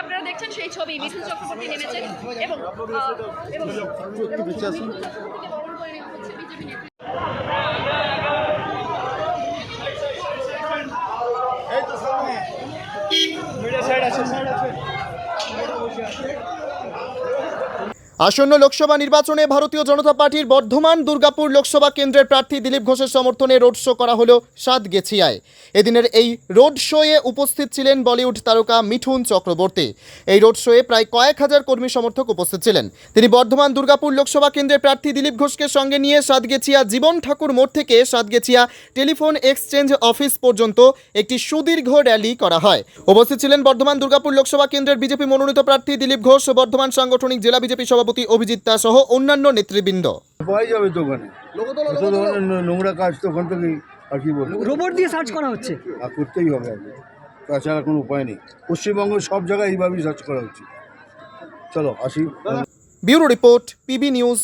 আপনারা দেখছেন সেই ছবি মিঠুন চক্রবর্তী নেমেছেন এবং আসন্ন লোকসভা নির্বাচনে ভারতীয় জনতা পার্টির বর্ধমান দুর্গাপুর লোকসভা কেন্দ্রের প্রার্থী দিলীপ ঘোষের সমর্থনে রোড শো করা হলো সাতগেছিয়ায়। এদিনের এই রোড শোয়ে উপস্থিত ছিলেন বলিউড তারকা মিঠুন চক্রবর্তী। এই রোড শোয়ে প্রায় কয়েক হাজার কর্মী সমর্থক উপস্থিত ছিলেন। তিনি বর্ধমান দুর্গাপুর লোকসভা কেন্দ্রের প্রার্থী দিলীপ ঘোষকে সঙ্গে নিয়ে সাতগেছিয়া জীবন ঠাকুর মোড় থেকে সাতগেছিয়া টেলিফোন এক্সচেঞ্জ অফিস পর্যন্ত একটি সুদীর্ঘ র্যালি করা হয়। উপস্থিত ছিলেন বর্ধমান দুর্গাপুর লোকসভা কেন্দ্রের বিজেপি মনোনীত প্রার্থী দিলীপ ঘোষ, বর্ধমান সাংগঠনিক জেলা বিজেপি সভাপতি অভিজিৎ দাস সহ অন্যান্য নেতৃবৃন্দ। পাওয়াই যাবে তো ওখানে নোংরা কাজ তো ওখান থেকেই আর কি বলবো, রোবট দিয়ে সার্চ করা হচ্ছে। আর করতেই হবে আগে, তাছাড়া কোনো উপায় নেই। পশ্চিমবঙ্গের সব জায়গায় এইভাবেই সার্চ করা উচিত। চলো আসি। Bureau report, PB news.